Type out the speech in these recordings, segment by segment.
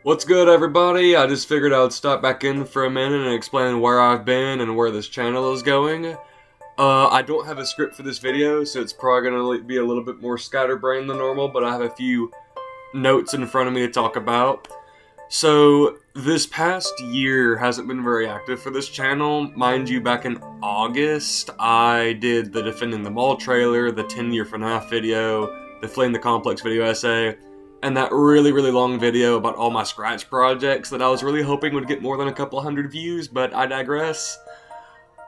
What's good, everybody? I just figured I would stop back in for a minute and explain where I've been and where this channel is going. I don't have a script for this video, so it's probably going to be a little bit more scatterbrained than normal, but I have a few notes in front of me to talk about. So, this past year hasn't been very active for this channel. Mind you, back in August, I did the Defending the Mall trailer, the 10-year FNAF video, the Flame the Complex video essay, and that really long video about all my Scratch projects that I was really hoping would get more than a couple hundred views, but I digress.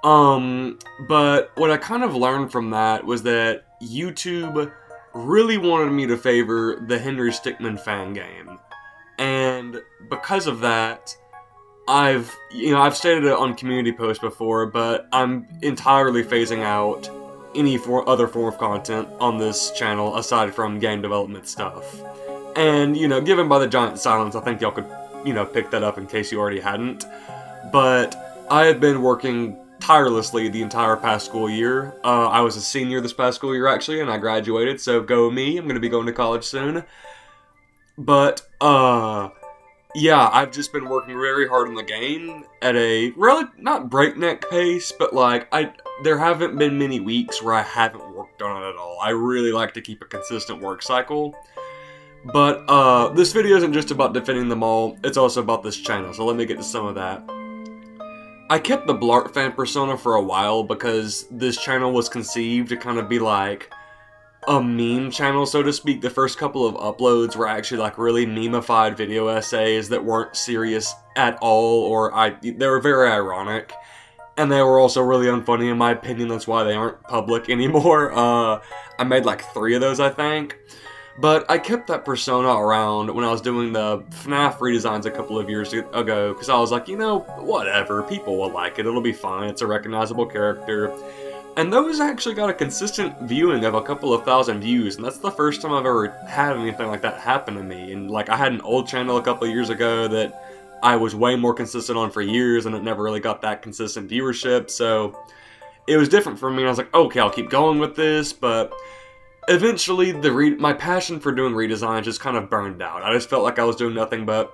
But what I kind of learned from that was that YouTube really wanted me to favor the Henry Stickmin fan game. And because of that, I've stated it on community posts before, but I'm entirely phasing out any other form of content on this channel aside from game development stuff. And, given by the giant silence, I think y'all could, pick that up in case you already hadn't. But I have been working tirelessly the entire past school year. I was a senior this past school year, actually, and I graduated, so go me. I'm going to be going to college soon. But, yeah, I've just been working very hard on the game at a not breakneck pace, but, there haven't been many weeks where I haven't worked on it at all. I really like to keep a consistent work cycle. But, this video isn't just about defending them all, it's also about this channel, so let me get to some of that. I kept the Blart fan persona for a while because this channel was conceived to kind of be like a meme channel, so to speak. The first couple of uploads were actually really meme-ified video essays that weren't serious at all, or they were very ironic. And they were also really unfunny in my opinion, that's why they aren't public anymore. I made 3 of those, I think. But I kept that persona around when I was doing the FNAF redesigns a couple of years ago, because I was like, whatever, people will like it, it'll be fine, it's a recognizable character. And those actually got a consistent viewing of a couple of thousand views, and that's the first time I've ever had anything like that happen to me. And I had an old channel a couple of years ago that I was way more consistent on for years, and it never really got that consistent viewership, so it was different for me, and I was like, okay, I'll keep going with this, but eventually, my passion for doing redesigns just kind of burned out. I just felt like I was doing nothing but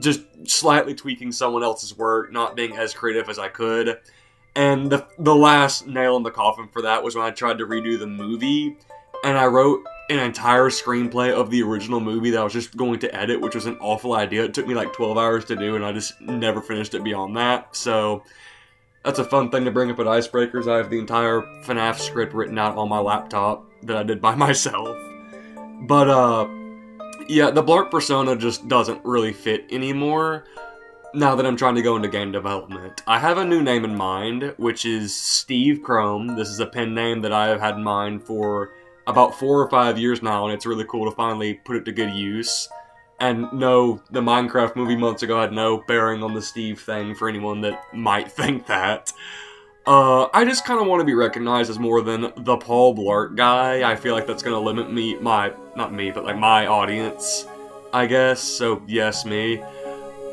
just slightly tweaking someone else's work, not being as creative as I could. And the last nail in the coffin for that was when I tried to redo the movie, and I wrote an entire screenplay of the original movie that I was just going to edit, which was an awful idea. It took me 12 hours to do, and I just never finished it beyond that. So that's a fun thing to bring up at Icebreakers. I have the entire FNAF script written out on my laptop that I did by myself. But, yeah, the Blart persona just doesn't really fit anymore now that I'm trying to go into game development. I have a new name in mind, which is Steve Chrome. This is a pen name that I have had in mind for about 4 or 5 years now, and it's really cool to finally put it to good use. And no, the Minecraft movie months ago had no bearing on the Steve thing for anyone that might think that. I just kind of want to be recognized as more than the Paul Blart guy. I feel like that's going to limit my audience, I guess. So, yes, me.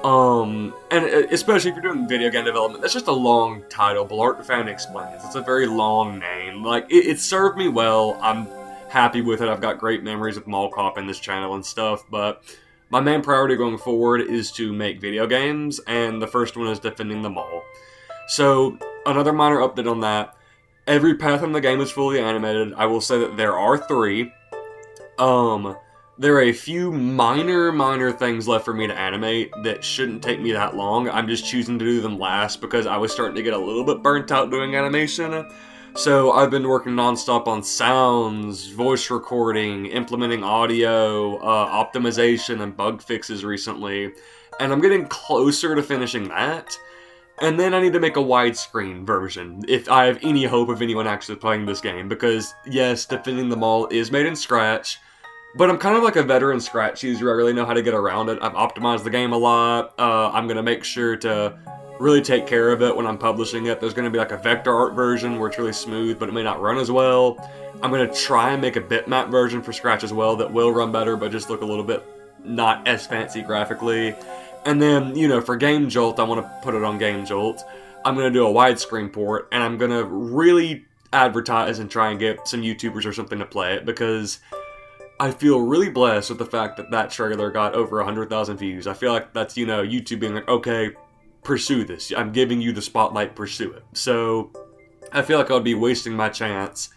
And especially if you're doing video game development, that's just a long title. Blart Fan Explains. It's a very long name. It served me well. I'm happy with it. I've got great memories with Mall Cop in this channel and stuff, but my main priority going forward is to make video games, and the first one is Defending the Mall. So, another minor update on that. Every path in the game is fully animated. I will say that there are 3. There are a few minor things left for me to animate that shouldn't take me that long. I'm just choosing to do them last because I was starting to get a little bit burnt out doing animation. So I've been working nonstop on sounds, voice recording, implementing audio, optimization, and bug fixes recently. And I'm getting closer to finishing that. And then I need to make a widescreen version, if I have any hope of anyone actually playing this game, because, yes, Defending the Mall is made in Scratch, but I'm kind of like a veteran Scratch user. I really know how to get around it. I've optimized the game a lot. I'm going to make sure to really take care of it when I'm publishing it. There's going to be a vector art version where it's really smooth, but it may not run as well. I'm going to try and make a bitmap version for Scratch as well that will run better, but just look a little bit not as fancy graphically. And then, for Game Jolt, I want to put it on Game Jolt. I'm going to do a widescreen port, and I'm going to really advertise and try and get some YouTubers or something to play it, because I feel really blessed with the fact that that trailer got over 100,000 views. I feel like that's, YouTube being like, okay, pursue this. I'm giving you the spotlight, pursue it. So I feel like I would be wasting my chance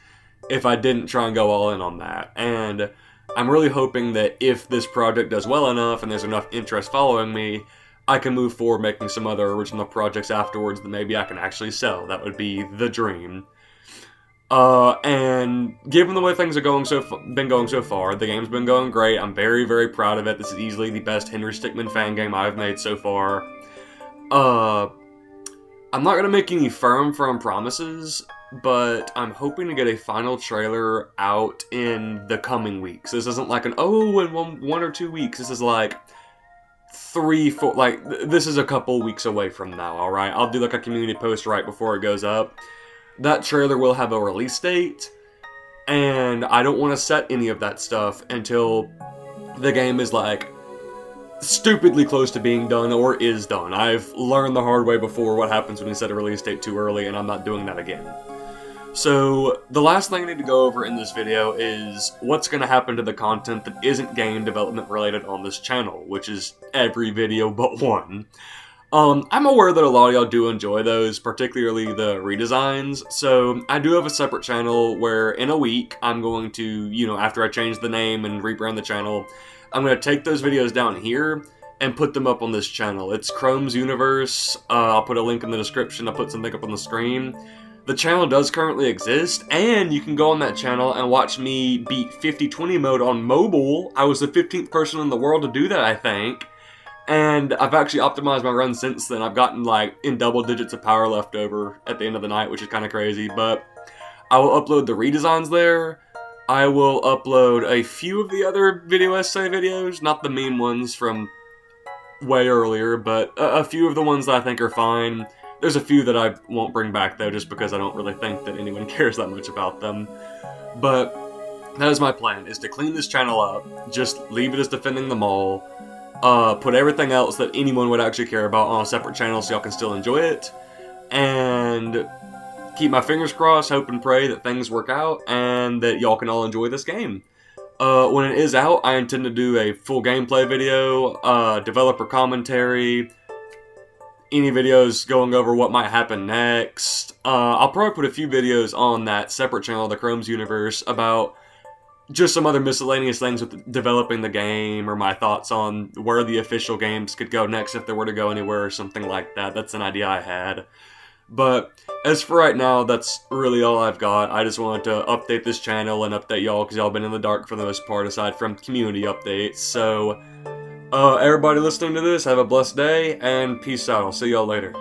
if I didn't try and go all in on that. And I'm really hoping that if this project does well enough and there's enough interest following me, I can move forward making some other original projects afterwards that maybe I can actually sell. That would be the dream. And given the way things are been going so far, the game's been going great. I'm very, very proud of it. This is easily the best Henry Stickmin fan game I've made so far. I'm not gonna make any firm promises, but I'm hoping to get a final trailer out in the coming weeks. This isn't like in 1 or 2 weeks. This is like 3, 4, this is a couple weeks away from now, alright? I'll do like a community post right before it goes up. That trailer will have a release date, and I don't want to set any of that stuff until the game is like stupidly close to being done or is done. I've learned the hard way before what happens when you set a release date too early, and I'm not doing that again. So, the last thing I need to go over in this video is what's going to happen to the content that isn't game development related on this channel, which is every video but one. I'm aware that a lot of y'all do enjoy those, particularly the redesigns, so I do have a separate channel where in a week I'm going to, after I change the name and rebrand the channel, I'm going to take those videos down here and put them up on this channel. It's Chrome's Universe. I'll put a link in the description. I'll put something up on the screen. The channel does currently exist, and you can go on that channel and watch me beat 50/20 mode on mobile. I was the 15th person in the world to do that, I think. And I've actually optimized my run since then. I've gotten in double digits of power left over at the end of the night, which is kind of crazy. But I will upload the redesigns there. I will upload a few of the other video essay videos, not the meme ones from way earlier, but a few of the ones that I think are fine. There's a few that I won't bring back though, just because I don't really think that anyone cares that much about them. But that is my plan, is to clean this channel up, just leave it as Defending the Mall, put everything else that anyone would actually care about on a separate channel so y'all can still enjoy it, and keep my fingers crossed, hope and pray that things work out, and that y'all can all enjoy this game. When it is out, I intend to do a full gameplay video, developer commentary, any videos going over what might happen next. I'll probably put a few videos on that separate channel, the Chrome's Universe, about just some other miscellaneous things with developing the game, or my thoughts on where the official games could go next if they were to go anywhere, or something like that. That's an idea I had. But as for right now, that's really all I've got. I just wanted to update this channel and update y'all, because y'all been in the dark for the most part, aside from community updates. So, everybody listening to this, have a blessed day, and peace out. I'll see y'all later.